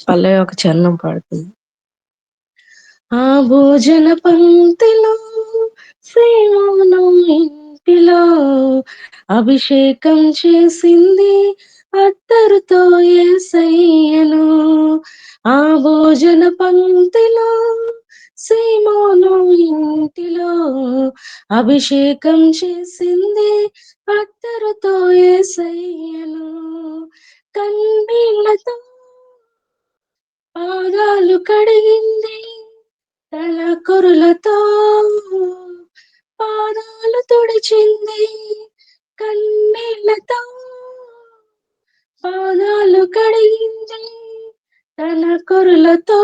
పల్లవి ఒక చరణం పాడుతుంది. ఆ భోజన పంక్తిలో శ్రీమౌనం ఇంటిలో అభిషేకం చేసింది అత్తరుతో యేసయ్యను. ఆ భోజన పంక్తిలో శ్రీమౌనం ఇంటిలో అభిషేకం చేసింది అత్తరుతో యేసయ్యను. కన్నీళ్లతో పాదాలు కడిగింది తన కురులతో పాదాలు తుడిచింది కన్నీళ్లతో పాదాలు కడిగింది తన కురులతో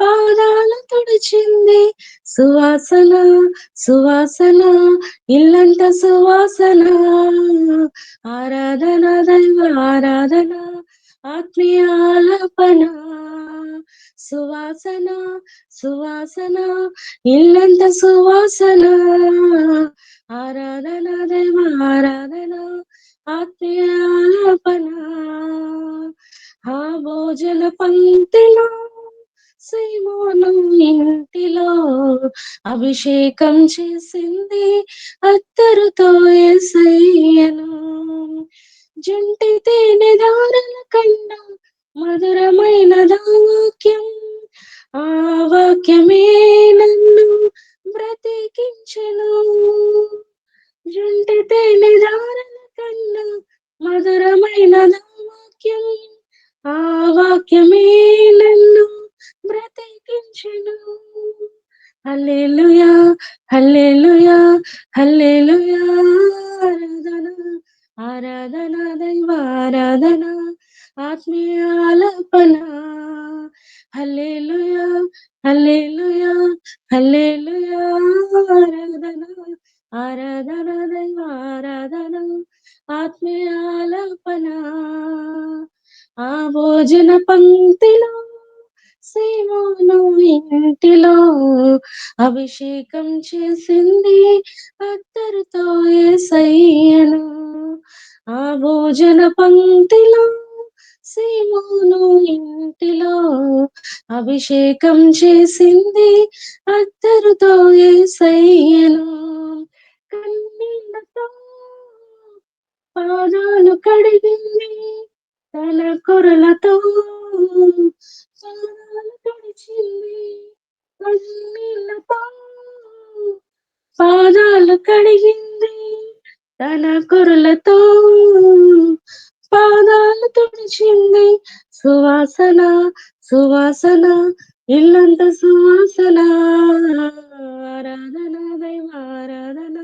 పాదాలు తుడిచింది. సువాసన సువాసన ఇల్లంత సువాసన ఆరాధన దైవ ఆరాధన ఆత్మీయ ఆలాపన సువాసన సువాసన ఇల్లంత సువాసన ఆరాధన దైవ ఆరాధన ఆత్మీయ ఆలాపన. ఆ భోజన పంక్తిలో సీమోను ఇంటిలో అభిషేకం చేసింది అత్తరుతో యేసయ్యను. జంటి తేనె దారుల కన్నా మధురమైన వాక్యం, ఆ వాక్యమే నన్ను బ్రతికించెను. జంటి తేనె దారుల కన్నా మధురమైన వాక్యం, ఆ వాక్యమే నన్ను బ్రతికించెను. హల్లెలూయా హల్లెలూయా హల్లెలూయా ఆరాధన ఆరాధన దైవ ఆరాధన ఆత్మీయ ఆలాపన. హల్లెలూయా హల్లెలూయా హల్లెలూయా ఆరాధన ఆరాధన దైవ ఆరాధన ఆత్మీయ ఆలాపన. ఆ భోజన పంక్తిలో సీమోను ఇంటిలో అభిషేకం చేసింది అత్తరుతో యేసయ్యను. ఆ భోజన పంక్తిలో సీమోను ఇంటిలో అభిషేకం చేసింది అత్తరుతో యేసయ్యను. కన్నీళ్లతో పాదాలు కడిగింది తన కొరలతో పాదాలు తుడిచింది కన్నీళ్లతో పాదాలు కడిగింది తన కొరలతో పాదాలు తుడిచింది. సువాసన సువాసన ఇల్లంత సువాసన ఆరాధన దైవ ఆరాధన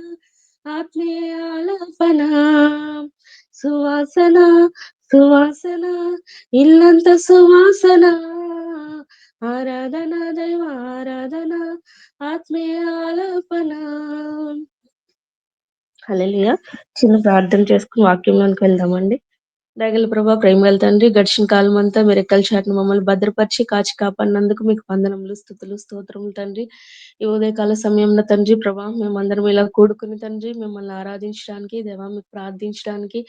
ఆత్మీయ ఆలాపన. సువాసన సువాసన ఇల్లంత సువాసన ఆరాధన దైవ ఆరాధన ఆత్మీయ ఆలాపన. హల్లెలూయా. చిన్న ప్రార్థన చేసుకుని వాక్యంలోనికి వెళ్దామండి. దయగల ప్రభా, ప్రేమగల తండ్రి, గడిచిన కాలం అంతా మీరు రెక్కల చాటున మమ్మల్ని భద్రపరిచి కాచి కాపాడినందుకు మీకు వందనములు, స్తుతులు, స్తోత్రములు తండ్రి. ఈ ఉదయకాల సమయంలో తండ్రి ప్రభా, మేమందరం ఇలా కూడుకుని తండ్రి మిమ్మల్ని ఆరాధించడానికి, దేవా మీకు ప్రార్థించడానికి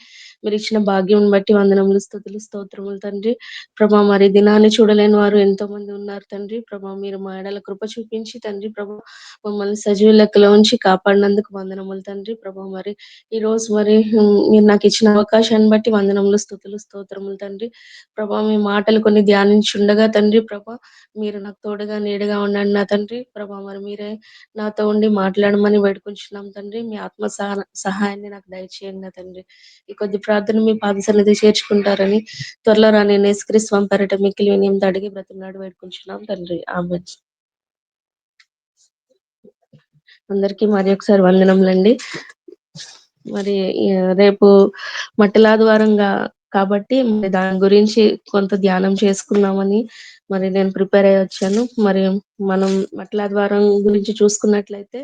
మీరు ఇచ్చిన భాగ్యం బట్టి వందనములు, స్తుతులు, స్తోత్రములు తండ్రి ప్రభా. మరి దినాన్ని చూడలేని వారు ఎంతో మంది ఉన్నారు తండ్రి ప్రభా. మీరు మా ఎడల కృప చూపించి తండ్రి ప్రభా మమ్మల్ని సజీవ లెక్కలో ఉంచి కాపాడినందుకు వందనములు తండ్రి ప్రభా. మరి ఈ రోజు మరి మీరు నాకు ఇచ్చిన అవకాశాన్ని బట్టి వందనములు, స్తుతులు, స్తోత్రములు తండ్రి ప్రభా. మీ మాటలు కొన్ని ధ్యానించుండగా తండ్రి ప్రభా మీరు నాకు తోడుగా నీడగా ఉండండి నా తండ్రి ప్రభా. మరి మీరే నాతో ఉండి మాట్లాడమని వేడుకుంటున్నాం తండ్రి. మీ ఆత్మ సహాయాన్ని నాకు దయచేయండి నా తండ్రి. ఈ కొద్ది ప్రార్థన మీ పాద సన్నిధి చేర్చుకుంటారని త్వరలో రాని యేసుక్రీస్తు స్వామి పేరిట మిక్కిలి వినయంతో అడిగి బ్రతిమలాడి వేడుకుంటున్నాం తండ్రి. ఆమేన్. అందరికీ మరి ఒకసారి వందనములండి. మరి రేపు మట్టలాదివారంగా కాబట్టి మరి దాని గురించి కొంత ధ్యానం చేసుకుందామని మరి నేను ప్రిపేర్ అయ్యి వచ్చాను. మరి మనం మట్టలాదివారం గురించి చూసుకున్నట్లయితే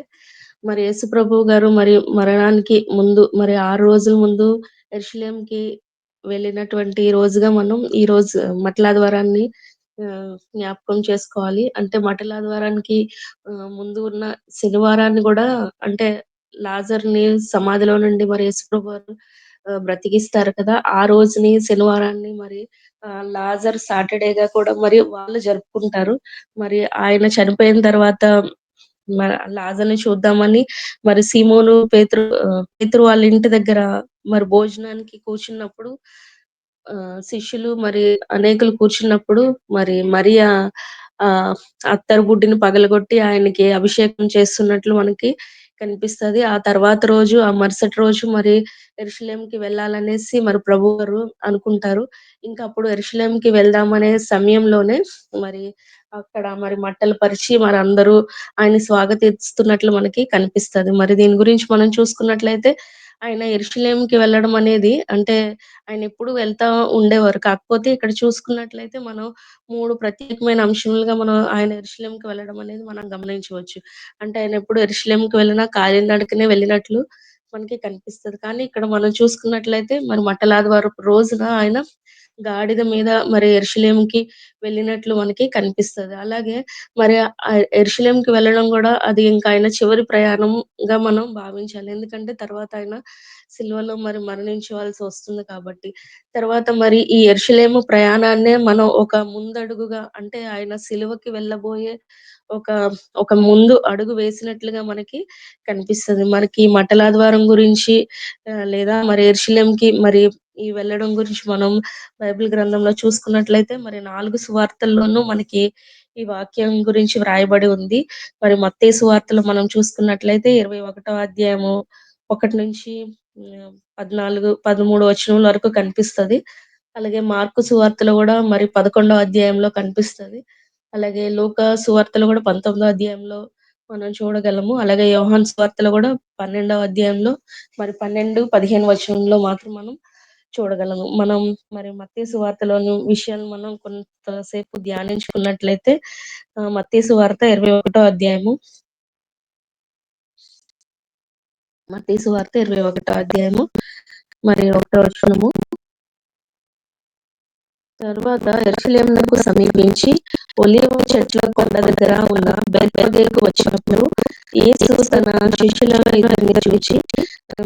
మరి యేసు ప్రభువు గారు మరి మరణానికి ముందు మరి 6 రోజుల ముందు యెరూషలేంకి వెళ్ళినటువంటి రోజుగా మనం ఈ రోజు మట్టలాదివారాన్ని జ్ఞాపకం చేసుకోవాలి. అంటే మట్టలాదివారానికి ముందు ఉన్న శనివారాన్ని కూడా అంటే లాజర్‌ని సమాధిలో నుండి మరి యేసుప్రభు వారు బ్రతికిస్తారు కదా! ఆ రోజుని శనివారాన్ని మరి లాజర్ సాటర్‌డేగా కూడా మరి వాళ్ళు జరుపుకుంటారు. మరి ఆయన చనిపోయిన తర్వాత మ లాజర్‌ని చూద్దామని మరి సీమోను, పేతురు వాళ్ళ ఇంటి దగ్గర మరి భోజనానికి కూర్చున్నప్పుడు శిష్యులు మరి అనేకులు కూర్చున్నప్పుడు మరి మరియ ఆహ్, అత్తరు బుడ్డిని పగలగొట్టి ఆయనకి అభిషేకం చేస్తున్నట్లు మనకి కనిపిస్తది. ఆ తర్వాత రోజు, ఆ మరుసటి రోజు మరి యెరూషలేంకి వెళ్ళాలనేసి మరి ప్రభువారు అనుకుంటారు. ఇంకా అప్పుడు యెరూషలేంకి వెళ్దామనే సమయంలోనే మరి అక్కడ మరి మట్టలు పరిచి మరి అందరూ ఆయన్ని స్వాగతిస్తున్నట్లు మనకి కనిపిస్తది. మరి దీని గురించి మనం చూసుకున్నట్లయితే ఆయన యెరూషలేంకి వెళ్ళడం అనేది అంటే ఆయనెప్పుడు వెళ్తా ఉండేవారు. కాకపోతే ఇక్కడ చూసుకున్నట్లయితే మనం 3 ప్రత్యేకమైన అంశములుగా మనం ఆయన యెరూషలేంకి వెళ్ళడం అనేది మనం గమనించవచ్చు. అంటే ఆయనెప్పుడు యెరూషలేంకి వెళ్ళినా కాలినడకనే వెళ్ళినట్లు మనకి కనిపిస్తది. కానీ ఇక్కడ మనం చూసుకున్నట్లయితే మరి మట్టలాదివారపు రోజున ఆయన గాడిద మీద మరి యెరూషలేంకి వెళ్ళినట్లు మనకి కనిపిస్తది. అలాగే మరి యెరూషలేంకి వెళ్ళడం గూడా అది ఇంక ఆయన చివరి ప్రయాణంగా మనం భావించాలి. ఎందుకంటే తర్వాత ఆయన సిలువలో మరి మరణించవలసి వస్తుంది కాబట్టి. తర్వాత మరి ఈ యెరూషలేము ప్రయాణాన్నే మనం ఒక ముందడుగుగా అంటే ఆయన సిలువకి వెళ్ళబోయే ఒక ఒక ముందు అడుగు వేసినట్లుగా మనకి కనిపిస్తది. మనకి మట్టలాదివారం గురించి లేదా మరి యెరూషలేంకి మరి ఈ వెళ్ళడం గురించి మనం బైబిల్ గ్రంథంలో చూసుకున్నట్లయితే మరి 4 సువార్తల్లోనూ మనకి ఈ వాక్యం గురించి వ్రాయబడి ఉంది. మరి మత్తయి సువార్తలో మనం చూసుకున్నట్లయితే 21వ అధ్యాయము 1 నుంచి 14, 13 వచనం వరకు కనిపిస్తది. అలాగే మార్కు సువార్తలో గూడా మరి 11వ అధ్యాయంలో కనిపిస్తది. అలాగే లూకా సువార్తలో గూడా 19వ అధ్యాయంలో మనం చూడగలము. అలాగే యోహాను సువార్తలో గూడా 12వ అధ్యాయంలో మరి 12, 15 వచనంలో మాత్రం మనం చూడగలము. మనం మరి మత్తయి సువార్తలోని విషయాలు మనం కొంతసేపు ధ్యానించుకున్నట్లయితే మత్తయి సువార్త 21 అధ్యాయము మత్తయి సువార్త 21 అధ్యాయము మరి 1 వచనము. తరువాత యెరూషలేమునకు సమీపించి ఒలీవ చెట్ల కొండ దగ్గర ఉన్న బేత్పగేకు వచ్చినప్పుడు యేసు తన శిష్యులలో ఇద్దరిని చూచి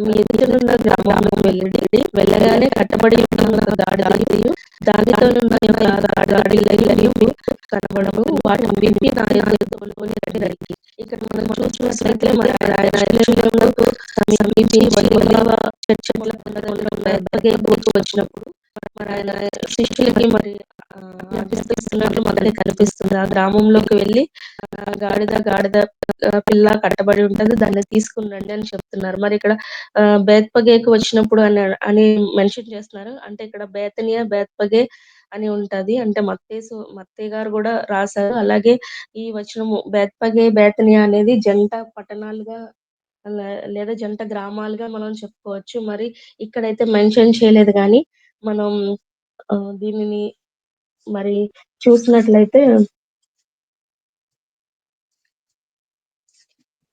మీ ఎదుటనున్న గ్రామమునకు వెళ్ళుడి. వెళ్ళగానే కట్టబడి ఉన్న ఒక గాడిదయు దానితోనున్న ఒక గాడిదపిల్లయు మీకు కనబడును. వాటిని విప్పి నా యొద్దకు తోలుకొని రండి. ఇక్కడ మనం చూసినట్లయితే మరి ఆయన యెరూషలేమునకు సమీపించి ఒలీవ చెట్ల కొండ దగ్గర ఉన్న బేత్పగేకు వచ్చినప్పుడు మరి ఆయన శిష్యులకి మరి ఆజ్ఞాపిస్తున్నట్లు మనకి కనిపిస్తుంది. ఆ గ్రామంలోకి వెళ్లి గాడిద పిల్ల కట్టబడి ఉంటది. దాన్ని తీసుకొని రండి అని చెప్తున్నారు. మరి ఇక్కడ బేత్పగేకి వచ్చినప్పుడు అని మెన్షన్ చేస్తున్నారు. అంటే ఇక్కడ బేతనియా, బేత్పగే అని ఉంటది. అంటే మత్తయి గారు గూడా రాసారు. అలాగే ఈ వచనము బేత్పగే, బేతనియా అనేది జంట పట్టణాలుగా లేదా జంట గ్రామాలుగా మనం చెప్పుకోవచ్చు. మరి ఇక్కడైతే మెన్షన్ చేయలేదు గానీ మనం దీనిని మరి చూసినట్లయితే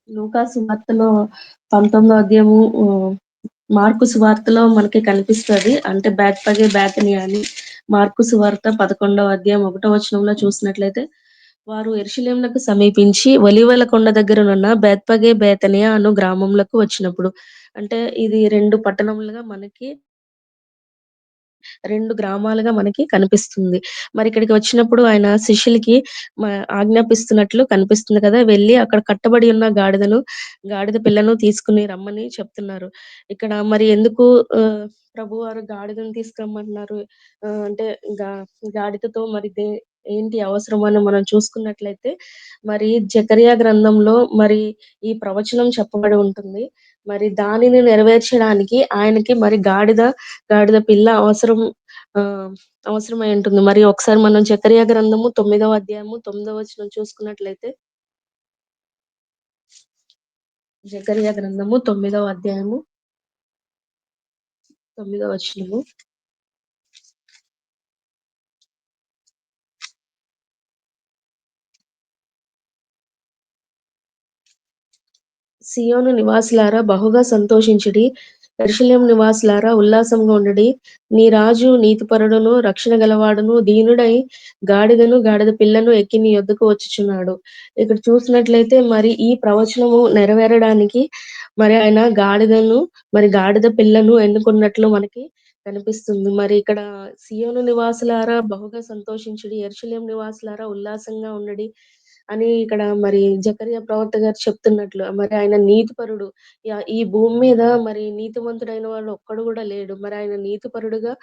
లూకా సువార్తలో 19వ అధ్యాయము మార్కు సువార్తలో మనకి కనిపిస్తది. అంటే బేత్పగే, బేతనియా అని. మార్కు సువార్త 11వ అధ్యాయం 1 వచనంలో చూసినట్లయితే వారు యెరూషలేమునకు సమీపించి ఒలీవల కొండ దగ్గరనున్న బేత్పగే, బేతనియా అను గ్రామములకు వచ్చినప్పుడు అంటే ఇది 2 పట్టణములుగా మనకి 2 గ్రామాలుగా మనకి కనిపిస్తుంది. మరిక్కడికి వచ్చినప్పుడు ఆయన శిష్యులకి మ ఆజ్ఞాపిస్తున్నట్లు కనిపిస్తుంది కదా! వెళ్లి అక్కడ కట్టబడి ఉన్న గాడిద పిల్లను తీసుకొని రమ్మని చెప్తున్నారు. ఇక్కడ మరి ఎందుకు ప్రభువారు గాడిదను తీసుకురమ్మంటున్నారు? అంటే గా గాడిదతో మరి ఏంటి అవసరం అని మనం చూసుకున్నట్లయితే మరి జెకర్యా గ్రంథంలో మరి ఈ ప్రవచనం చెప్పబడి ఉంటుంది. మరి దానిని నెరవేర్చడానికి ఆయనకి మరి గాడిద పిల్ల ఆహ్, అవసరమై ఉంటుంది. మరి ఒకసారి మనం జెకర్యా గ్రంథము 9వ అధ్యాయము 9వ వచనం చూసుకున్నట్లయితే, జెకర్యా గ్రంథము 9వ అధ్యాయము 9వ వచనము. సియోను నివాసులారా బహుగా సంతోషించుడి. యెరూషలేము నివాసులారా ఉల్లాసంగా ఉండుడి. నీ రాజు నీతిపరుడును, రక్షణ గలవాడును, దీనుడై గాడిద పిల్లను ఎక్కి నీ యొద్దకు వచ్చుచున్నాడు. ఇక్కడ చూసినట్లయితే మరి ఈ ప్రవచనము నెరవేరడానికి మరి ఆయన గాడిద పిల్లను ఎన్నుకున్నట్లు మనకి కనిపిస్తుంది. మరి ఇక్కడ సియోను నివాసులారా బహుగా సంతోషించుడి, యెరూషలేము నివాసులారా ఉల్లాసంగా ఉండుడి అని ఇక్కడ మరి జకర్యా ప్రవక్త గారు చెప్తున్నట్లు మరి ఆయన నీతిపరుడు. ఈ భూమి మీద మరి నీతిమంతుడైన వాడు ఒక్కడు గూడా లేడు. మరి ఆయన నీతిపరుడుగా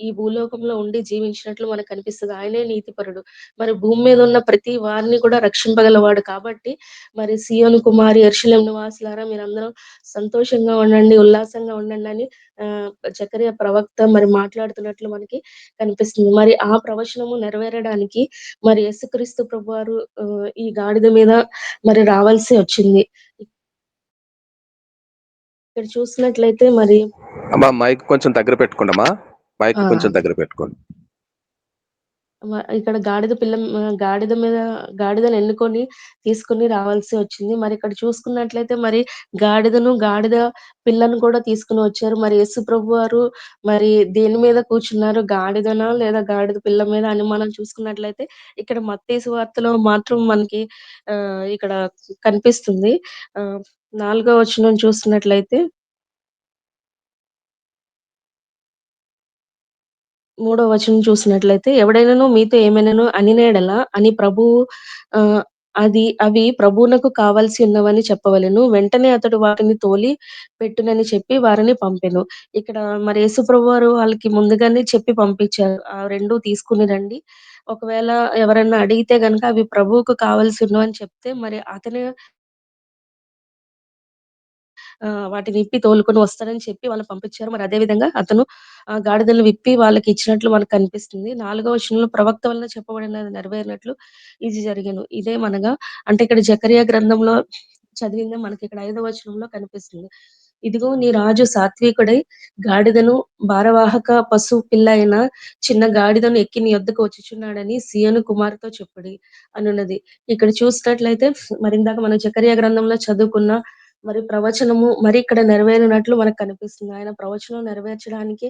ఈ భూలోకంలో ఉండి జీవించినట్లు మనకనిపిస్తది. ఆయనే నీతిపరుడు. మరి భూమి మీద ఉన్న ప్రతి వారిని కూడా రక్షింపగలవాడు కాబట్టి, మరి సీయోను కుమారి, యెరూషలేము నివాసులారా మీరందరూ సంతోషంగా ఉండండి, ఉల్లాసంగా ఉండండని ఆహ్, జకర్యా ప్రవక్త మరి మాట్లాడుతున్నట్లు మనకి కనిపిస్తుంది. మరి ఆ ప్రవచనము నెరవేరడానికి మరి యేసుక్రీస్తు ప్రభువారు ఈ గాడిద మీద మరి రావాల్సి వచ్చింది. ఇక్కడ చూసినట్లయితే మరి అమ్మా మైక్ కొంచెం దగ్గర పెట్టుకోండమ్మా. మైక్ ఆ! కొంచెం దగ్గర పెట్టుకోండి. ఇక్కడ గాడిద మీద గాడిదను ఎన్నుకొని తీసుకొని రావాల్సి వచ్చింది. మరిక్కడ చూసుకున్నట్లయితే మరి గాడిద పిల్లను కూడా తీసుకొని వచ్చారు. మరి యేసు ప్రభువారు మరి దేని మీద కూర్చున్నారు? గాడిదనా? లేదా గాడిద పిల్ల మీద అని మనం చూసుకున్నట్లయితే ఇక్కడ మత్తయి సువార్తలో మాత్రం మనకి ఇక్కడ కనిపిస్తుంది. ఆహ్, 4 వచనం చూస్తున్నట్లయితే మూడో వచనం చూసినట్లయితే, ఎవడైనను మీతో ఏమైనను అనిన యెడల అని ప్రభువు ఆహ్, అవి ప్రభువునకు కావాల్సి ఉన్నవని చెప్పవలెను. వెంటనే అతడు వాటిని తోలి పెట్టునని చెప్పి వారిని పంపెను. ఇక్కడ మరి యేసు ప్రభువారు వాళ్ళకి ముందుగానే చెప్పి పంపించారు. ఆ 2 తీసుకొని రండి. ఒకవేళ ఎవరన్నా అడిగితే గనక అవి ప్రభువుకు కావాల్సి ఉన్నవని చెప్తే మరి అతనే వాటిని విప్పి తోలుకొని వస్తానని చెప్పి వాళ్ళని పంపించారు. మరి అదే విధంగా అతను గాడిదలను విప్పి వాళ్ళకిచ్చినట్లు మనకు కనిపిస్తుంది. 4 వచనంలో ప్రవక్త వలన చెప్పబడినది నెరవేరినట్లు ఇది జరిగెను. ఇదేమనగా అంటే ఇక్కడ జకర్యా గ్రంథంలో చదివిందే మనకిక్కడ 5 వచనంలో కనిపిస్తుంది. ఇదిగో నీ రాజు సాత్వికుడై గాడిదను భారవాహక పశువు పిల్ల అయిన చిన్న గాడిదను ఎక్కి నీ యొద్దకు వచ్చుచున్నాడని సీయోను కుమార్తెతో చెప్పుడి అనున్నది. ఇక్కడ చూసినట్లయితే మరిందాక మనం జకర్యా గ్రంథంలో చదువుకున్న మరి ప్రవచనము మరి ఇక్కడ నెరవేరినట్లు మనకు కనిపిస్తుంది. ఆయన ప్రవచనం నెరవేర్చడానికి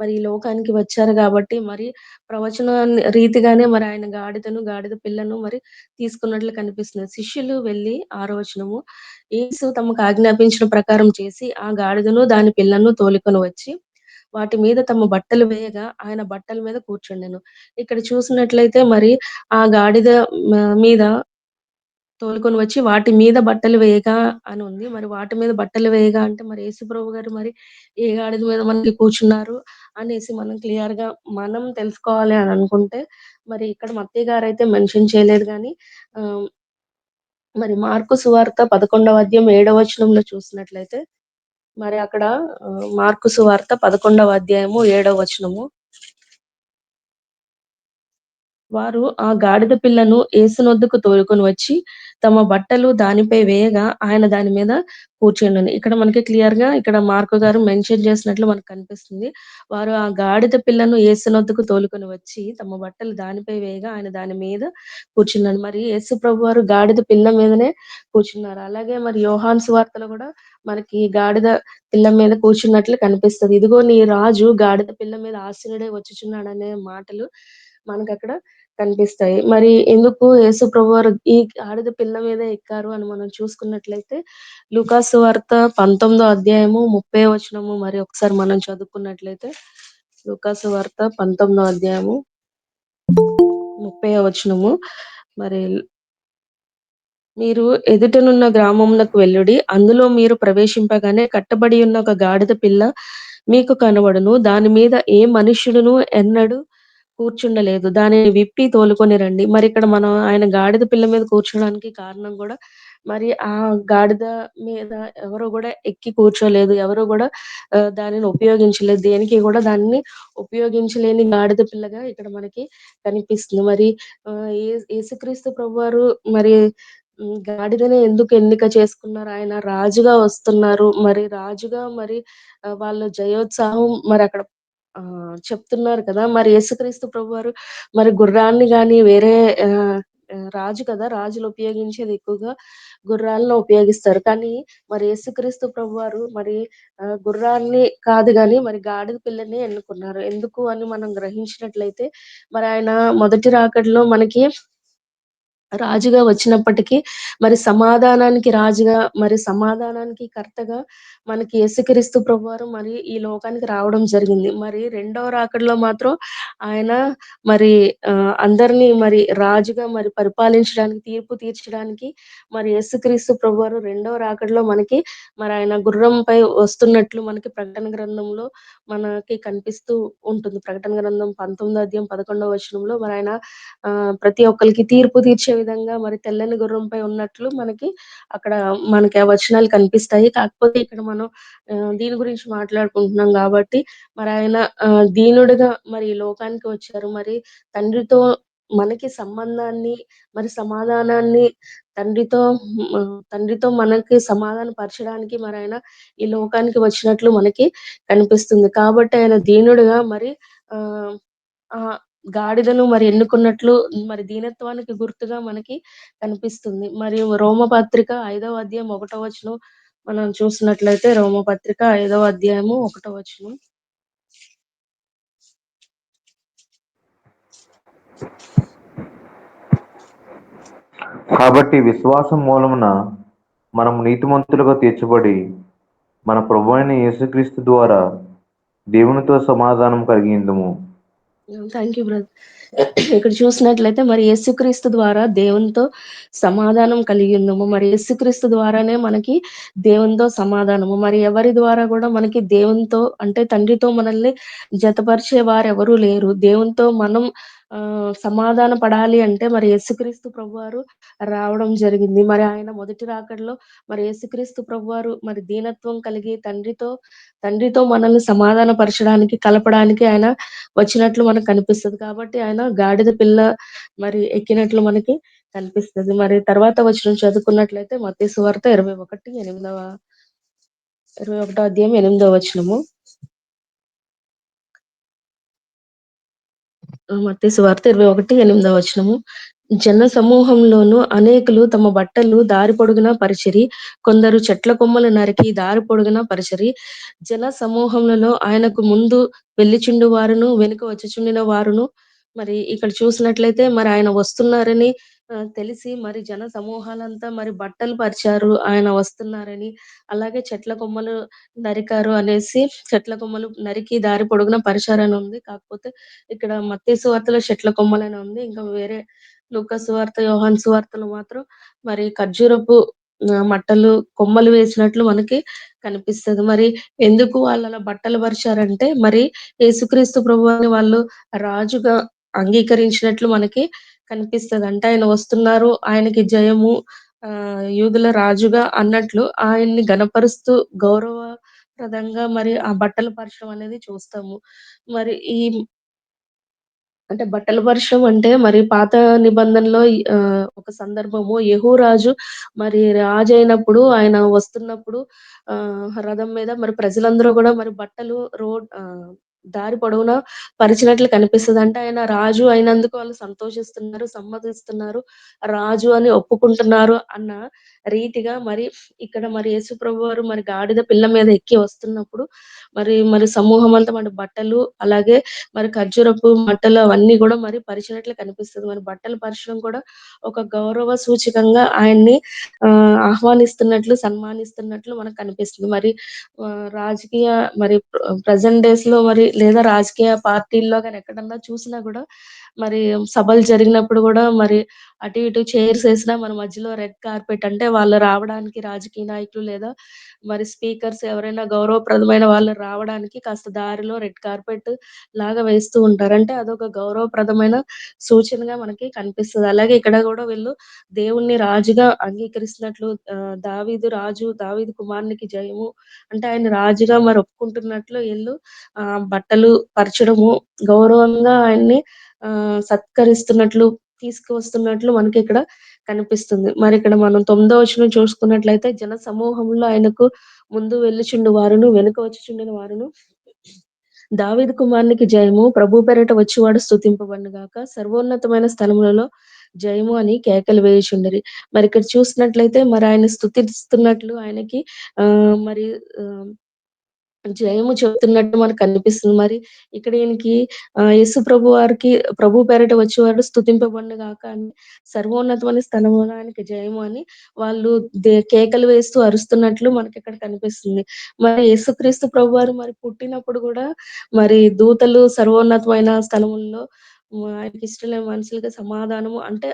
మరి ఈ లోకానికి వచ్చారు గాబట్టి, మరి ప్రవచనాన్ని రీతిగానే మరి ఆయన గాడిద పిల్లను మరి తీసుకున్నట్లు కనిపిస్తుంది. శిష్యులు వెళ్లి 6 వచనము యేసు తమకు ఆజ్ఞాపించిన ప్రకారం చేసి, ఆ గాడిదను దాని పిల్లను తోలుకొని వచ్చి, వాటి మీద తమ బట్టలు వేయగా, ఆయన బట్టల మీద కూర్చుండెను. ఇక్కడ చూసినట్లయితే మరి ఆ గాడిద మీద తోలుకొని వచ్చి వాటి మీద బట్టలు వేయగా అనుంది. మరి వాటి మీద బట్టలు వేయగా అంటే మరి యేసుప్రభు గారు మరి ఏ గాడిద మీద మనకి కూర్చున్నారు అనేసి మనం తెలుసుకోవాలి అని అనుకుంటే, మరి ఇక్కడ మత్తయి గారైతే మెన్షన్ చేయలేదు గానీ ఆహ్, మరి మార్కు సువార్త 11వ అధ్యాయం 7వ వచనంలో చూసినట్లయితే మరి అక్కడ మార్కు సువార్త 11వ అధ్యాయము 7వ వచనము వారు ఆ గాడిద పిల్లను యేసునొద్దకు తోలుకొని వచ్చి, తమ బట్టలు దానిపై వేయగా, ఆయన దాని మీద కూర్చుండెను. ఇక్కడ మనకి క్లియర్‌గా ఇక్కడ మార్కు గారు మెన్షన్ చేసినట్లు మనకు కనిపిస్తుంది. వారు ఆ గాడిద పిల్లను యేసునొద్దకు తోలుకొని వచ్చి, తమ బట్టలు దానిపై వేయగా, ఆయన దాని మీద కూర్చున్నాడు. మరి యేసు ప్రభువారు గాడిద పిల్ల మీదనే కూర్చున్నారు. అలాగే మరి యోహాను సువార్తలో గూడా మనకి గాడిద పిల్ల మీద కూర్చున్నట్లు కనిపిస్తది. ఇదిగో నీ రాజు గాడిద పిల్ల మీద ఆసీనుడై వచ్చుచున్నాడనే మాటలు మనకక్కడ కనిపిస్తాయి. మరి ఎందుకు యేసు ప్రభువారు ఈ గాడిద పిల్ల మీద ఎక్కారు అని మనం చూసుకున్నట్లయితే, లూకాసు వార్త 19 అధ్యాయము 30 వచనము మరి ఒకసారి మనం చదువుకున్నట్లయితే, లూకాసు వార్త 19 అధ్యాయము 30 వచనము మరి మీరు ఎదుటనున్న గ్రామమునకు వెళ్ళుడి. అందులో మీరు ప్రవేశింపగానే కట్టబడి ఉన్న ఒక గాడిద పిల్ల మీకు కనబడును. దాని మీద ఏ మనుష్యుడును ఎన్నడూ కూర్చుండలేదు. దానిని విప్పి తోలుకొని రండి. మరిక్కడ మనం ఆయన గాడిద పిల్ల మీద కూర్చోడానికి కారణం గూడా, మరి ఆ గాడిద మీద ఎవరు గూడా ఎక్కి కూర్చోలేదు. ఎవరు గూడా దానిని ఉపయోగించలేదు. దేనికి గూడా దాన్ని ఉపయోగించలేని గాడిద పిల్లగా ఇక్కడ మనకి కనిపిస్తుంది. మరి యేసుక్రీస్తు ప్రభువారు మరి గాడిదనే ఎందుకు ఎన్నిక చేసుకున్నారు? ఆయన రాజుగా వస్తున్నారు. మరి రాజుగా మరి వాళ్ళ జయోత్సాహం మరక్కడ చెప్తున్నారు కదా! మరి యేసుక్రీస్తు ప్రభువారు మరి గుర్రాన్ని గాని వేరే ఆహ్, రాజు కదా! రాజులు ఉపయోగించేది ఎక్కువగా గుర్రాలను ఉపయోగిస్తారు. కానీ మరి యేసుక్రీస్తు ప్రభువారు మరి గుర్రాన్ని కాదు గానీ మరి గాడిద పిల్లని ఎన్నుకున్నారు. ఎందుకు అని మనం గ్రహించినట్లయితే మరి ఆయన మొదటి రాకడలో మనకి రాజుగా వచ్చినప్పటికీ, మరి సమాధానానికి రాజుగా, మరి సమాధానానికి కర్తగా మనకి యేసుక్రీస్తు ప్రభువారు మరి ఈ లోకానికి రావడం జరిగింది. మరి రెండవ రాకడలో మాత్రం ఆయన మరి అందరిని మరి రాజుగా మరి పరిపాలించడానికి, తీర్పు తీర్చడానికి మరి యేసుక్రీస్తు ప్రభువారు రెండవ రాకడలో మనకి మరి ఆయన గుర్రంపై వస్తున్నట్లు మనకి ప్రకటన గ్రంథంలో మనకి కనిపిస్తూ ఉంటుంది. ప్రకటన గ్రంథం 19 అధ్యాయం 11 వచనంలో మరాయన ప్రతి ఒక్కళ్ళకి తీర్పు తీర్చే విధంగా మరి తెల్లని గుర్రంపై ఉన్నట్లు మనకి ఆ వచనాలు కనిపిస్తాయి. కాకపోతే ఇక్కడ మనం దీని గురించి మాట్లాడుకుంటున్నాం గాబట్టి మరాయన దీనుడుగా మరి ఈ లోకానికి వచ్చారు. మరి తండ్రితో మనకి సంబంధాన్ని, మరి సమాధానాన్ని తండ్రితో తండ్రితో మనకి సమాధాన పరచడానికి మరాయన ఈ లోకానికి వచ్చినట్లు మనకి కనిపిస్తుంది. కాబట్టి ఆయన దీనుడుగా మరి ఆహ్, ఆహ్, గాడిదను మరి ఎన్నుకున్నట్లు మరి దీనత్వానికి గుర్తుగా మనకి కనిపిస్తుంది. మరియు రోమపత్రిక 5వ అధ్యాయం 1 వచనం మనం చూసినట్లయితే రోమపత్రిక 5వ అధ్యాయము 1 వచనం. కాబట్టి విశ్వాసం మూలమున మనము నీతిమంతులుగా తీర్చబడి మన ప్రభువైన యేసుక్రీస్తు ద్వారా దేవునితో సమాధానం కలిగిందుము. Thank you brother. ఇక్కడ చూసినట్లయితే మరి యేసుక్రీస్తు ద్వారా దేవునితో సమాధానం కలిగిందము. మరి యేసుక్రీస్తు ద్వారానే మనకి దేవునితో సమాధానము. మరి ఎవరి ద్వారా గూడా మనకి దేవునితో అంటే తండ్రితో మనల్ని జతపరిచే వారెవరూ లేరు. దేవునితో మనం సమాధాన పడాలి అంటే మరి యేసుక్రీస్తు ప్రభువారు రావడం జరిగింది. మరి ఆయన మొదటి రాకడలో మరి యేసుక్రీస్తు ప్రభువారు మరి దీనత్వం కలిగి తండ్రితో మనల్ని సమాధాన పరచడానికి, కలపడానికి ఆయన వచ్చినట్లు మనకు కనిపిస్తది. కాబట్టి ఆయన గాడిద పిల్ల మరి ఎక్కినట్లు మనకి కనిపిస్తది. మరి తర్వాత వచనం చదువుకున్నట్లయితే మత్తయి సువార్త 21 అధ్యాయం 8వ వచనము. మత్తయి సువార్త 21, 8వ వచనము. జన సమూహంలోను అనేకులు తమ బట్టలు దారి పొడుగునా పరిచిరి. కొందరు చెట్ల కొమ్మలు నరికి దారి పొడుగునా పరిచిరి. జన సమూహములలో ఆయనకు ముందు వెళ్ళుచుండు వారును, వెనుక వచ్చుచుండిన వారును మరి ఇక్కడ చూసినట్లయితే మరి ఆయన వస్తున్నారని తెలిసి మరి జన సమూహాలంతా మరి బట్టలు పరిచారు ఆయన వస్తున్నారని. అలాగే చెట్ల కొమ్మలు నరికారు అనేసి చెట్ల కొమ్మలు నరికి దారి పొడుగునా పరిచారని ఉంది. కాకపోతే ఇక్కడ మత్తయి సువార్తలో చెట్ల కొమ్మలని ఉంది. ఇంకా వేరే లూకా సువార్త, యోహాను సువార్తలో మాత్రం మరి ఖర్జూరపు మట్టలు, కొమ్మలు వేసినట్లు మనకి కనిపిస్తది. మరి ఎందుకు వాళ్ళలా బట్టలు పరిచారంటే మరి యేసుక్రీస్తు ప్రభువుని వాళ్ళు రాజుగా అంగీకరించినట్లు మనకి కనిపిస్తది. అంటే ఆయన వస్తున్నారు, ఆయనకి జయము, యూదుల రాజుగా అన్నట్లు ఆయన్ని ఘనపరుస్తూ గౌరవప్రదంగా మరి ఆ బట్టలు పరచడం అనేది చూస్తాము. మరి అంటే బట్టల వర్షం అంటే మరి పాత నిబంధనలో ఒక సందర్భము యెహూ రాజు మరి రాజైనప్పుడు ఆయన వస్తున్నప్పుడు రథం మీద మరి ప్రజలందరూ గూడా మరి బట్టలు దారి పొడవునా పరిచినట్లు కనిపిస్తది. అంటే ఆయన రాజు అయినందుకు వాళ్ళు సంతోషిస్తున్నారు, సమ్మతిస్తున్నారు. రాజు అని ఒప్పుకుంటున్నారు అన్న రీతిగా మరి ఇక్కడ మరి యేసు ప్రభువారు మరి గాడిద పిల్ల మీద ఎక్కి వస్తున్నప్పుడు మరి సమూహమంతా మరి బట్టలు అలాగే మరి ఖర్జూరపు మట్టలు అవన్నీ గూడా మరి పరిచినట్లు కనిపిస్తది. మరి బట్టలు పరచడం కూడా ఒక గౌరవ సూచకంగా ఆయన్ని ఆహ్వానిస్తున్నట్లు, సన్మానిస్తున్నట్లు మనకు కనిపిస్తుంది. మరి రాజకీయ మరి ప్రెజెంట్ డేస్‌లో మరి లేదా రాజకీయ పార్టీల్లో గాని ఎక్కడన్నా చూసినా గూడా మరి సభలు జరిగినప్పుడు గూడా మరి అటు ఇటు చైర్స్ ఏసినా మన మధ్యలో రెడ్ కార్పెట్ అంటే వాళ్ళు రావడానికి రాజకీయ నాయకులు లేదా మరి స్పీకర్స్ ఎవరైనా గౌరవప్రదమైన వాళ్ళు రావడానికి కాస్త దారిలో రెడ్ కార్పెట్ లాగా వేస్తూ ఉంటారు. అంటే అదొక గౌరవప్రదమైన సూచనగా మనకి కనిపిస్తది. అలాగే ఇక్కడ గూడా వీళ్ళు దేవుణ్ణి రాజుగా అంగీకరిస్తున్నట్లు దావీదు రాజు, దావీదు కుమారునికి జయము అంటే ఆయన రాజుగా మరి ఒప్పుకుంటున్నట్లు ఈళ్ళు బట్టలు పరచడము, గౌరవంగా ఆయన్ని సత్కరిస్తున్నట్లు, తీసుకువస్తున్నట్లు మనకిక్కడ కనిపిస్తుంది. మరిక్కడ మనం 9వ వచనం చూసుకున్నట్లయితే జన సమూహంలో ఆయనకు ముందు వెళ్ళుచుండు వారును, వెనుక వచ్చుచుండిన వారును దావీదు కుమారునికి జయము, ప్రభు పేరిట వచ్చువాడు స్తుతింపబడును గాక, సర్వోన్నతమైన స్థలములలో జయము అని కేకలు వేయుచుండిరి. మరిక్కడ చూసినట్లయితే మరి ఆయన స్తుతిస్తున్నట్లు ఆయనకి మరి జయము చెప్తున్నట్టు మనకనిపిస్తుంది. మరి ఇక్కడ ఈయనకి యేసు ప్రభు పేరట వచ్చేవాడు స్తుతింపబడును గాక అని సర్వోన్నతమైన స్థలమున ఆయనకి జయము అని వాళ్ళు కేకలు వేస్తూ అరుస్తున్నట్లు మనకిక్కడ కనిపిస్తుంది. మరి యేసుక్రీస్తు ప్రభువారు మరి పుట్టినప్పుడు గూడా మరి దూతలు సర్వోన్నతమైన స్థలముల్లో ఆయనకిష్టం లేని మనుషులకి సమాధానము అంటే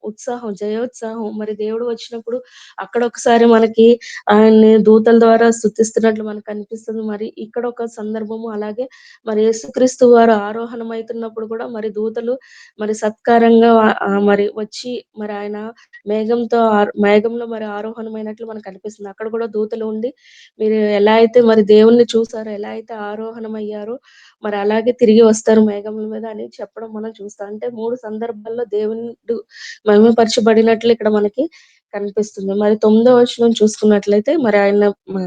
ఉత్సాహం, జయోత్సాహం మరి దేవుడు వచ్చినప్పుడు అక్కడ ఒకసారి మనకి ఆయన్ని దూతల ద్వారా స్తుతిస్తున్నట్లు మనకనిపిస్తుంది. మరి ఇక్కడ ఒక సందర్భము అలాగే మరి యేసుక్రీస్తు వారు ఆరోహణమైతున్నప్పుడు కూడా మరి దూతలు మరి సత్కారంగా మరి వచ్చి మరి ఆయన మేఘంలో మరి ఆరోహణమైనట్లు మనకనిపిస్తుంది. అక్కడ కూడా దూతలు ఉండి మీరు ఎలా అయితే మరి దేవుణ్ణి చూసారో, ఎలా అయితే ఆరోహణమయ్యారో మరి అలాగే తిరిగి వస్తారు మేఘముల మీద అని చెప్పడం మనం చూస్తాం. అంటే 3 సందర్భాల్లో దేవుడు మహిమపరచబడినట్లు ఇక్కడ మనకి కనిపిస్తుంది. మరి 9వ వచనం చూసుకున్నట్లయితే మరి ఆయన మ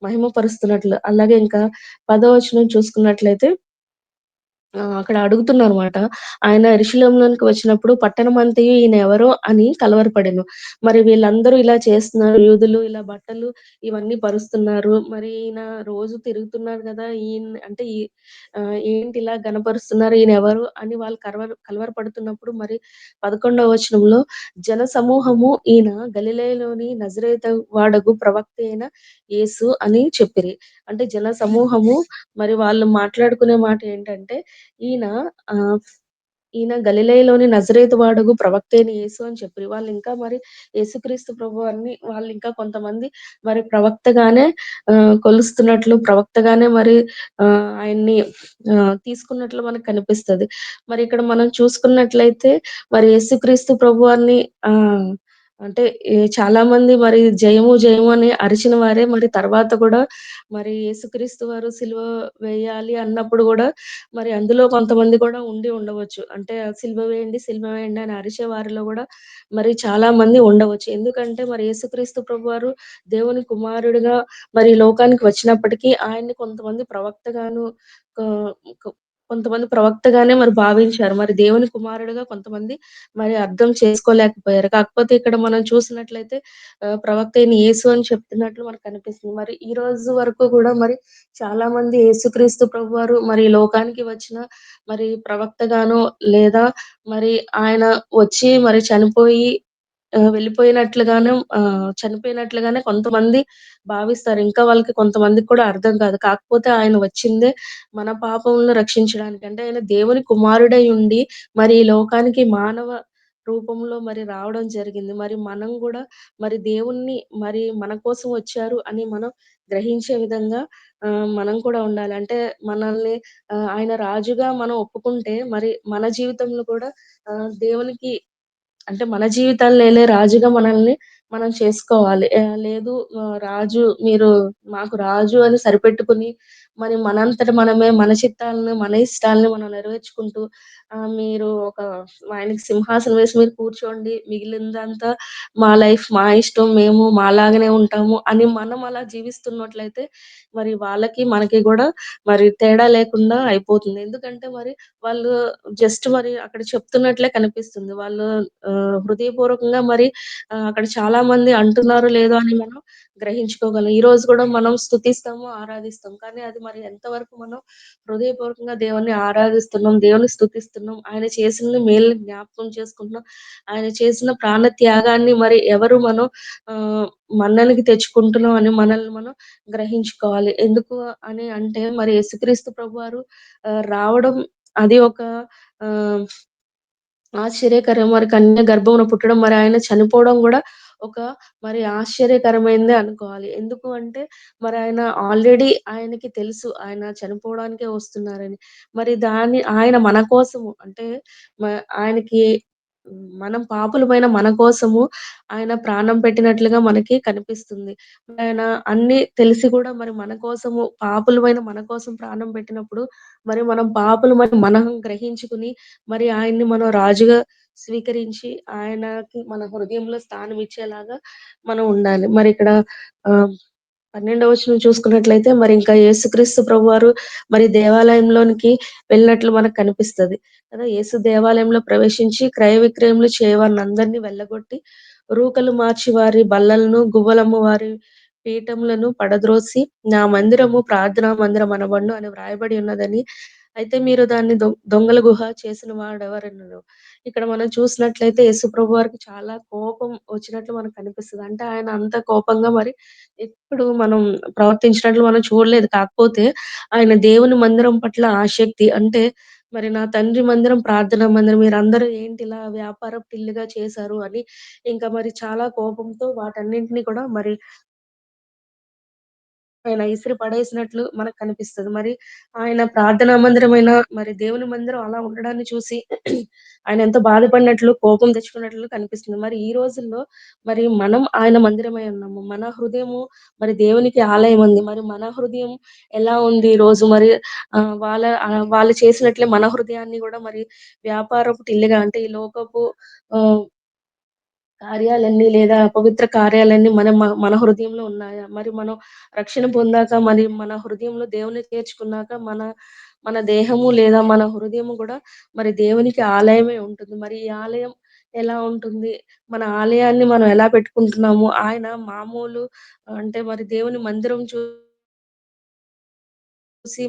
మహిమపరుస్తున్నట్లు. అలాగే ఇంకా 10వ వచనం చూసుకున్నట్లయితే అక్కడ అడుగుతున్నారన్నమాట. ఆయన యెరూషలేములోనికి వచ్చినప్పుడు పట్టణమంతయు ఈయనెవరో అని కలవరపడెను. మరి వీళ్ళందరూ ఇలా చేస్తున్నారు. యూదులు ఇలా బట్టలు ఇవన్నీ పరుస్తున్నారు. మరి ఈయన రోజు తిరుగుతున్నారు గదా! అంటే ఏంటి ఇలా ఘనపరుస్తున్నారు ఈయనెవరు అని వాళ్ళు కలవరపడుతున్నప్పుడు మరి 11వ వచనంలో జనసమూహము ఈయన గలిలయలోని నజరేతు వాడగు ప్రవక్త అయిన యేసు అని చెప్పిరి. అంటే జనసమూహము మరి వాళ్ళు మాట్లాడుకునే మాట ఏంటంటే ఈయన ఆహ్, ఈయన గలిలయలోని నజరేతు వాడగు ప్రవక్తైన యేసు అని చెప్పిరి. వాళ్ళింకా మరి యేసుక్రీస్తు ప్రభువారిని వాళ్ళింకా కొంతమంది మరి ప్రవక్తగానే కొలుస్తున్నట్లు, ప్రవక్తగానే మరి ఆయన్ని తీసుకున్నట్లు మనకు కనిపిస్తది. మరి ఇక్కడ మనం చూసుకున్నట్లయితే మరి యేసుక్రీస్తు ప్రభువారిని అంటే చాలామంది మరి జయము, జయము అని అరిచిన వారే మరి తర్వాత కూడా మరి యేసుక్రీస్తు వారు సిలువ వేయాలి అన్నప్పుడు గూడా మరి అందులో కొంతమంది కూడా ఉండి ఉండవచ్చు. అంటే సిలువ వేయండి, సిలువ వేయండి అని అరిచే వారిలో గూడా మరి చాలా మంది ఉండవచ్చు. ఎందుకంటే మరి యేసుక్రీస్తు ప్రభువారు దేవుని కుమారుడిగా మరి ఈ లోకానికి వచ్చినప్పటికీ ఆయన్ని కొంతమంది ప్రవక్తగాను ఆహ్, కొ కొంతమంది ప్రవక్తగానే మరి భావించారు. మరి దేవుని కుమారుడుగా కొంతమంది మరి అర్థం చేసుకోలేకపోయారు. కాకపోతే ఇక్కడ మనం చూసినట్లయితే ప్రవక్త అయిన యేసు అని చెప్తున్నట్లు మనకు కనిపిస్తుంది. మరి ఈ రోజు వరకు గూడా మరి చాలా మంది యేసుక్రీస్తు ప్రభువారు మరి ఈ లోకానికి వచ్చిన మరి ప్రవక్తగానో లేదా మరి ఆయన వచ్చి మరి చనిపోయి చనిపోయినట్లుగానే కొంతమంది భావిస్తారు. ఇంకా వాళ్ళకి కొంతమందికి కూడా అర్థం కాదు. కాకపోతే ఆయన వచ్చిందే మన పాపములను రక్షించడానికి. అంటే ఆయన దేవుని కుమారుడై ఉండి మరి ఈ లోకానికి మానవ రూపంలో మరి రావడం జరిగింది. మరి మనం గూడా మరి దేవుణ్ణి మరి మన కోసం వచ్చారు అని మనం గ్రహించే విధంగా మనం కూడా ఉండాలి. అంటే మనల్ని ఆయన రాజుగా మనం ఒప్పుకుంటే మరి మన జీవితంలో కూడా దేవునికి అంటే మన జీవితాల్లో ఏలే రాజుగా మనల్ని మనం చేసుకోవాలి. లేదు రాజు మీరు మాకు రాజు అని సరిపెట్టుకొని మరి మనంతట మనమే మన చిత్తాలను, మన ఇష్టాలను మనం నెరవేర్చుకుంటూ మీరు ఆయనకి సింహాసనం వేసి మీరు కూర్చోండి. మిగిలిందంతా మా లైఫ్ మా ఇష్టం. మేము మాలాగానే ఉంటాము అని మనం అలా జీవిస్తున్నట్లయితే మరి వాళ్ళకి, మనకి గూడా మరి తేడా లేకుండా అయిపోతుంది. ఎందుకంటే మరి వాళ్ళు జస్ట్ మరి అక్కడ చెప్తున్నట్లే కనిపిస్తుంది. వాళ్ళు హృదయపూర్వకంగా మరి అక్కడ చాలా మంది అంటున్నారో లేదో అని మనం గ్రహించుకోగలం. ఈరోజు గూడా మనం స్తుతిస్తాము, ఆరాధిస్తాం. కానీ అది మరి ఎంతవరకు మనం హృదయపూర్వకంగా దేవుడిని ఆరాధిస్తున్నాం, దేవుని స్తుతిస్తున్నాం, ఆయన చేసిన మేలుని జ్ఞాపకం చేసుకుంటున్నాం. ఆయన చేసిన ప్రాణ త్యాగాన్ని మరి ఎవరు మనం ఆహ్, మన్ననకి తెచ్చుకుంటున్నాం అని మనల్ని మనం గ్రహించుకోవాలి. ఎందుకు అని అంటే మరి యేసుక్రీస్తు ప్రభువారు రావడం అది ఒక ఆహ్, ఆశ్చర్యకరం. మరి కన్య గర్భమున పుట్టడం, మరి ఆయన చనిపోవడం గూడా ఒక మరి ఆశ్చర్యకరమైనదే అనుకోవాలి. ఎందుకు అంటే మరి ఆల్రెడీ ఆయనకి తెలుసు ఆయన చనిపోవడానికే వస్తున్నారని. మరి ఆయన మన కోసము అంటే మ ఆయనకి మనం పాపులమైన మన కోసము ఆయన ప్రాణం పెట్టినట్లుగా మనకి కనిపిస్తుంది. ఆయన అన్నీ తెలిసి కూడా మరి మన కోసము పాపులమైన మన కోసం ప్రాణం పెట్టినప్పుడు మరి మనం పాపులమని మనం గ్రహించుకుని మరి ఆయన్ని మనం రాజుగా స్వీకరించి ఆయనకి మన హృదయంలో స్థానం ఇచ్చేలాగా మనం ఉండాలి. మరిక్కడ ఆహ్, 12వ వచనం చూసుకున్నట్లయితే మరి ఇంకా యేసుక్రీస్తు ప్రభువారు మరి దేవాలయంలోనికి వెళ్ళినట్లు మనకు కనిపిస్తది కదా! యేసు దేవాలయంలో ప్రవేశించి క్రయ విక్రయములు చేయవారినందరిని వెళ్ళగొట్టి రూకలు మార్చి వారి బల్లలను, గువ్వలమ్ము వారి పీఠములను పడద్రోసి నా మందిరము ప్రార్థనా మందిరం అనబడును అని వ్రాయబడి ఉన్నదని. అయితే మీరు దాన్ని దొంగల గుహ చేసిన వాడెవరనను. ఇక్కడ మనం చూసినట్లయితే యేసుప్రభు వారికి చాలా కోపం వచ్చినట్లు మనకు కనిపిస్తది. అంటే ఆయన అంత కోపంగా మరి ఎప్పుడు మనం ప్రవర్తించినట్లు మనం చూడలేదు. కాకపోతే ఆయన దేవుని మందిరం పట్ల ఆసక్తి అంటే మరి నా తండ్రి మందిరం ప్రార్థనా మందిరం మీరందరూ ఏంటి ఇలా వ్యాపారపు ఇల్లుగా చేశారు అని ఇంకా మరి చాలా కోపంతో వాటన్నింటిని కూడా మరి ఆయన ఇసిరి పడేసినట్లు మనకు కనిపిస్తది. మరి ఆయన ప్రార్థనా మందిరమైన మరి దేవుని మందిరం అలా ఉండడాన్ని చూసి ఆయన ఎంతో బాధపడినట్లు, కోపం తెచ్చుకున్నట్లు కనిపిస్తుంది. మరి ఈ రోజుల్లో మరి మనం ఆయన మందిరమై ఉన్నాము. మన హృదయము మరి దేవునికి ఆలయం ఉంది. మరి మన హృదయం ఎలా ఉంది ఈరోజు మరి వాళ్ళు చేసినట్లే మన హృదయాన్ని గూడా మరి వ్యాపారపు టిల్లుగా అంటే ఈ లోకపు ఆహ్ కార్యాలన్నీ లేదా అపవిత్ర కార్యాలన్నీ మన హృదయంలో ఉన్నాయా? మరి మనం రక్షణ పొందాక మరి మన హృదయంలో దేవుని చేర్చుకున్నాక మన దేహము లేదా మన హృదయము గూడా మరి దేవునికి ఆలయమై ఉంటుంది. మరి ఈ ఆలయం ఎలా ఉంటుంది? మన ఆలయాన్ని మనం ఎలా పెట్టుకుంటున్నాము? ఆయన మామూలు అంటే మరి దేవుని మందిరం చూసి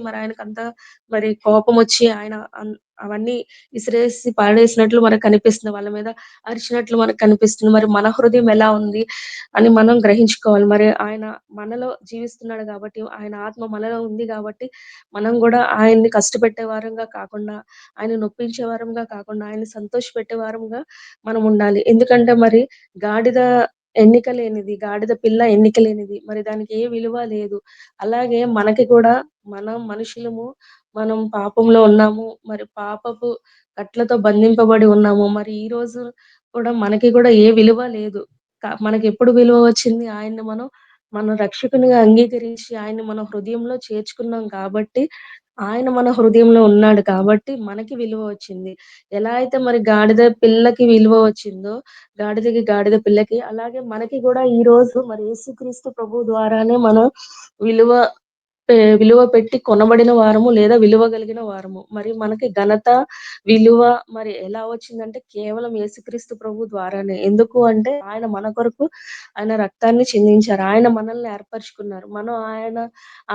మరి ఆయనకంత మరి కోపమొచ్చి ఆయన అవన్నీ విసిరేసి పాడేసినట్లు మనకు కనిపిస్తుంది. వాళ్ళ మీద అరిచినట్లు మనకు కనిపిస్తుంది. మరి మన హృదయం ఎలా ఉంది అని మనం గ్రహించుకోవాలి. మరి ఆయన మనలో జీవిస్తున్నాడు గాబట్టి, ఆయన ఆత్మ మనలో ఉంది గాబట్టి, మనం గూడా ఆయన్ని కష్టపెట్టే వారంగా కాకుండా, ఆయన్ని నొప్పించే వారంగా కాకుండా, ఆయన్ని సంతోషపెట్టే వారంగా మనం ఉండాలి. ఎందుకంటే మరి గాడిద ఎన్నిక లేనిది, గాడిద పిల్ల ఎన్నిక లేనిది. మరి దానికి ఏ విలువ లేదు. అలాగే మనకి కూడా మనం మనుషులము. మనం పాపంలో ఉన్నాము. మరి పాపపు కట్లతో బంధింపబడి ఉన్నాము. మరి ఈ రోజు కూడా మనకి కూడా ఏ విలువ లేదు. మనకెప్పుడు విలువ వచ్చింది? ఆయన్ని మన రక్షకునిగా అంగీకరించి ఆయన్ని మన హృదయంలో చేర్చుకున్నాం కాబట్టి, ఆయన మన హృదయంలో ఉన్నాడు కాబట్టి మనకి విలువ వచ్చింది. ఎలా అయితే మరి గాడిద పిల్లకి విలువ వచ్చిందో, గాడిద పిల్లకి అలాగే మనకి గూడా ఈరోజు మరి యేసుక్రీస్తు ప్రభువు ద్వారానే మనం విలువ విలువ పెట్టి కొనబడిన వారము లేదా విలువ కలిగిన వారము. మరి మనకి ఘనత, విలువ మరి ఎలా వచ్చిందంటే కేవలం యేసుక్రీస్తు ప్రభు ద్వారానే. ఎందుకు అంటే ఆయన మన కొరకు ఆయన రక్తాన్ని చిందించారు. ఆయన మనల్ని ఏర్పరచుకున్నారు. మనం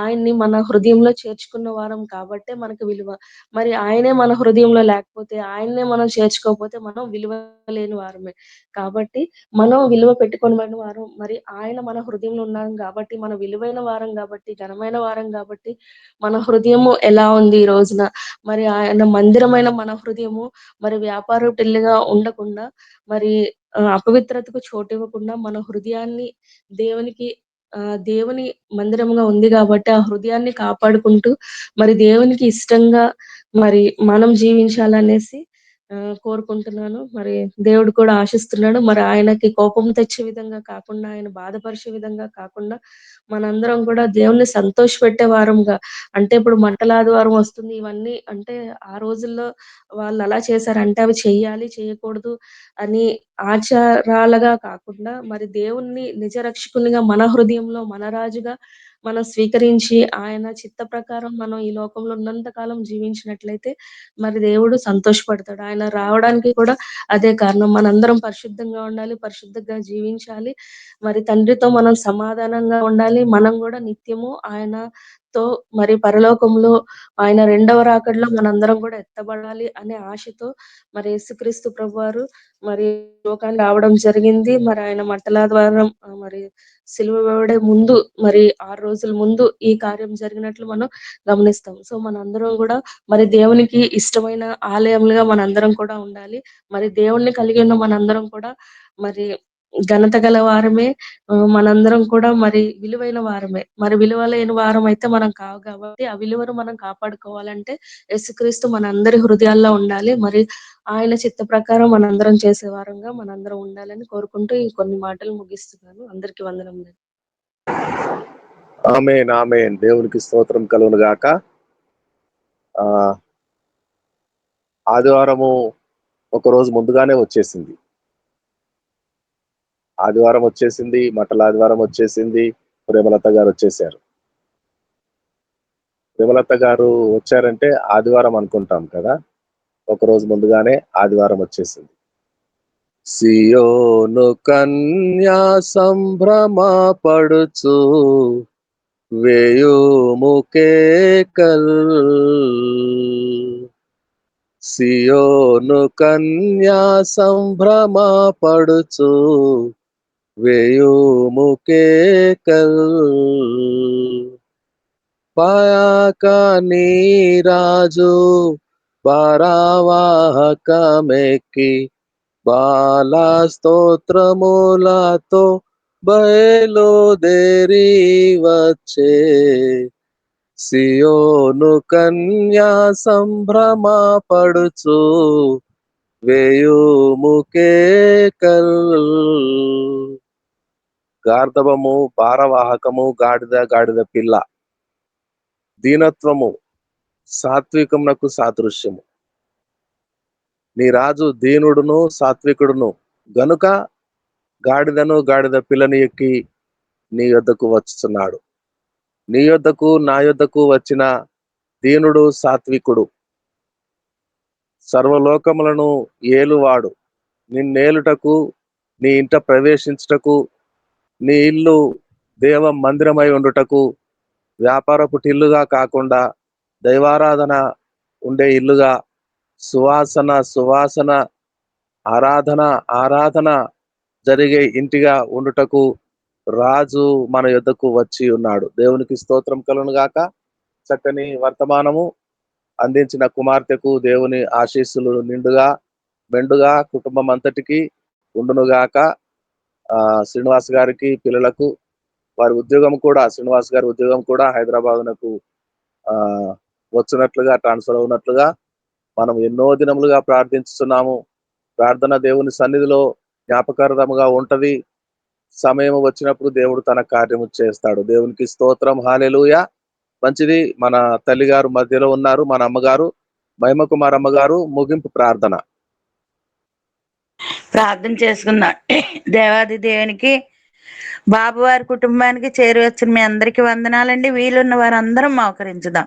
ఆయన్ని మన హృదయంలో చేర్చుకున్న వారం కాబట్టే మనకు విలువ. మరి ఆయనే మన హృదయంలో లేకపోతే, ఆయన్నే మనం చేర్చుకోకపోతే మనం విలువ లేని వారమే. కాబట్టి మనం విలువ పెట్టుకొనబడిన వారం. మరి ఆయన మన హృదయంలో ఉన్నాం గాబట్టి, మనం విలువైన వారం గాబట్టి, ఘనమైన వారం గాబట్టి, మన హృదయము ఎలా ఉంది ఈ రోజున? మరి ఆయన మందిరమైన మన హృదయము మరి వ్యాపారటిల్లుగా ఉండకుండా, మరి అపవిత్రతకు చోటివ్వకుండా మన హృదయాన్ని దేవునికి దేవుని మందిరముగా ఉంది గాబట్టి, ఆ హృదయాన్ని కాపాడుకుంటూ, మరి దేవునికి ఇష్టంగా మరి మనం జీవించాలనేసి కోరుకుంటున్నాను. మరి దేవుడు కూడా ఆశిస్తున్నాడు. మరి ఆయనకి కోపం తెచ్చే విధంగా కాకుండా, ఆయన బాధపరిచే విధంగా కాకుండా, మనందరం కూడా దేవుణ్ణి సంతోషపెట్టే వారంగా అంటే ఇప్పుడు మంటల ఆదివారం వస్తుంది. ఇవన్నీ అంటే ఆ రోజుల్లో వాళ్ళలా చేశారంటే అవి చెయ్యాలి, చేయకూడదు అని ఆచారాలుగా కాకుండా, మరి దేవుణ్ణి నిజ రక్షకునిగా మన హృదయంలో మన రాజుగా మనం స్వీకరించి, ఆయన చిత్త ప్రకారం మనం ఈ లోకంలో ఉన్నంత కాలం జీవించినట్లయితే, మరి దేవుడు సంతోషపడతాడు. ఆయన రావడానికి కూడా అదే కారణం. మనందరం పరిశుద్ధంగా ఉండాలి, పరిశుద్ధంగా జీవించాలి. మరి తండ్రితో మనం సమాధానంగా ఉండాలి. మనం గూడా నిత్యము ఆయనతో మరి పరలోకంలో ఆయన రెండవ రాకడలో మనందరం గూడా ఎత్తబడాలి అనే ఆశతో మరి యేసుక్రీస్తు ప్రభువారు మరి లోకానికి రావడం జరిగింది. మరి ఆయన మంటల ద్వారం మరి సిలువ వేయబడే ముందు మరి 6 రోజుల ముందు ఈ కార్యం జరిగినట్లు మనం గమనిస్తాం. సో, మనందరం గూడా మరి దేవునికి ఇష్టమైన ఆలయములుగా మనందరం కూడా ఉండాలి. మరి దేవుడిని కలిగి ఉన్న మనందరం కూడా మరి ఘనత గల వారమే. మనందరం కూడా మరి విలువైన వారమే. మరి విలువ లేని వారమైతే మనం కావు కాబట్టి, ఆ విలువను మనం కాపాడుకోవాలంటే యేసుక్రీస్తు మనందరి హృదయాల్లో ఉండాలి. మరి ఆయన చిత్త ప్రకారం మనందరం చేసే వారంగా మనందరం ఉండాలని కోరుకుంటూ ఈ కొన్ని మాటలు ముగిస్తున్నాను. అందరికీ వందనములు. ఆమేన్, ఆమేన్. దేవునికి స్తోత్రం కలుగును గాక. ఆ ఆదివారము ఒక రోజు ముందుగానే వచ్చేసింది. ఆదివారం వచ్చేసింది, మట్టల ఆదివారం వచ్చేసింది. ప్రేమలత గారు వచ్చేసారు. ప్రేమలత గారు వచ్చారంటే ఆదివారం అనుకుంటాం కదా. ఒక రోజు ముందుగానే ఆదివారం వచ్చేసింది. సియోను కన్యా సంభ్రమపడుచు వేయుము కేకల్. సియోను కన్యా సంభ్రమపడుచు వేయుము కేకల్. పాక నీరాజు పరవాహకమెక్కి బాలా స్తోత్రములతో బయలుదేరి వచ్చే. సియోను కన్యా సంభ్రమపడుచు వేయుము కేకల్. గార్ధవము, భారవాహకము, గాడిద పిల్ల, దీనత్వము సాత్వికమునకు సాదృశ్యము. నీ రాజు దీనుడును సాత్వికుడును గనుక గాడిద పిల్లని ఎక్కి నీ యొద్దకు వచ్చుచున్నాడు. నీ యొద్దకు నా యొద్దకు వచ్చిన దీనుడు సాత్వికుడు, సర్వలోకములను ఏలువాడు, నిన్నేలుటకు, నీ ఇంట ప్రవేశించుటకు, నీ ఇల్లు దేవ మందిరమై ఉండుటకు, వ్యాపారపు ఇల్లుగా కాకుండా దైవారాధన ఉండే ఇల్లుగా, సువాసన ఆరాధన జరిగే ఇంటిగా ఉండుటకు రాజు మన యొద్దకు వచ్చి ఉన్నాడు. దేవునికి స్తోత్రం కలుగును గాక. చక్కని వర్తమానము అందించిన కుమార్తెకు దేవుని ఆశీస్సులు నిండుగా మెండుగా కుటుంబం అంతటికి ఉండునుగాక. శ్రీనివాస్ గారికి, పిల్లలకు, వారి ఉద్యోగం కూడా, శ్రీనివాస్ గారి ఉద్యోగం కూడా హైదరాబాద్నకు వచ్చినట్లుగా, ట్రాన్స్ఫర్ అవునట్లుగా మనం ఎన్నో దినములుగా ప్రార్థించుతున్నాము. ప్రార్థన దేవుని సన్నిధిలో జ్ఞాపకార్థముగా ఉంటది. సమయం వచ్చినప్పుడు దేవుడు తన కార్యము చేస్తాడు. దేవునికి స్తోత్రం, హల్లెలూయా. మంచిది, మన తల్లిగారు మధ్యలో ఉన్నారు, మన అమ్మగారు మహిమ కుమార్ అమ్మగారు. ముగింపు ప్రార్థన. ప్రార్థన చేసుకుందాం. దేవాది దేవునికి, బాబు వారి కుటుంబానికి చేరువచ్చిన మీ అందరికీ వందనాలండి. వీలున్న వారందరం మోకరించుదాం.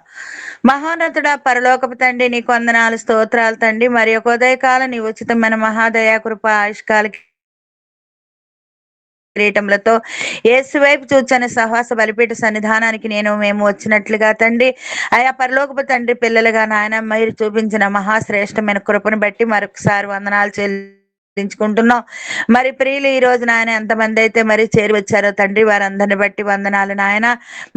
మహోన్నతుడా పరలోకపు తండ్రి, నీకు వందనాలు, స్తోత్రాలు తండ్రి. మరి ఒక ఉదయకాలం నీ ఉచితమైన మహాదయా కృప ఆయుష్కాలకి కిరీటములతో యేసు వైపు చూచని సహవాస బలిపీఠ సన్నిధానానికి మేము వచ్చినట్లుగా తండ్రి, ఆయా పరలోకపు తండ్రి పిల్లలుగా నాయన మీరు చూపించిన మహాశ్రేష్టమైన కృపను బట్టి మరొకసారి వందనాలు చెల్లించుకుంటున్నాం. మరి ప్రియులు ఈ రోజు నాయన ఎంతమంది అయితే మరి చేరి వచ్చారో తండ్రి, వారందరిని బట్టి వందనాలు నాయన.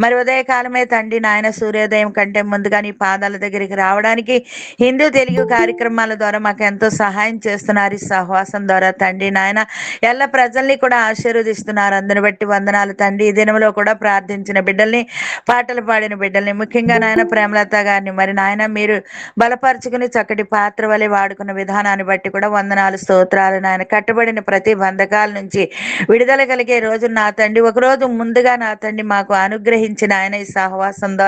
మరి ఉదయకాలమే తండ్రి నాయన సూర్యోదయం కంటే ముందుగా నీ పాదాల దగ్గరికి రావడానికి హిందూ తెలుగు కార్యక్రమాల ద్వారా మాకు ఎంతో సహాయం చేస్తున్నారు. ఈ సహవాసం ద్వారా తండ్రి నాయన ఎల్ల ప్రజల్ని కూడా ఆశీర్వదిస్తున్నారు. అందరిని బట్టి వందనాలు తండ్రి. ఈ దినంలో కూడా ప్రార్థించిన బిడ్డల్ని, పాటలు పాడిన బిడ్డల్ని, ముఖ్యంగా నాయన ప్రేమలత గారిని మరి నాయన మీరు బలపరుచుకుని చక్కటి పాత్ర వలె వాడుకున్న విధానాన్ని బట్టి కూడా వందనాలు, స్తోత్రాలు నాయన. కట్టబడిన ప్రతి బంధకాల నుంచి విడుదల కలిగే రోజు నా తండ్రి, ఒకరోజు ముందుగా నా తండ్రి మాకు అనుగ్రహించిన ఆయన ఈ సహవాసం ద్వారా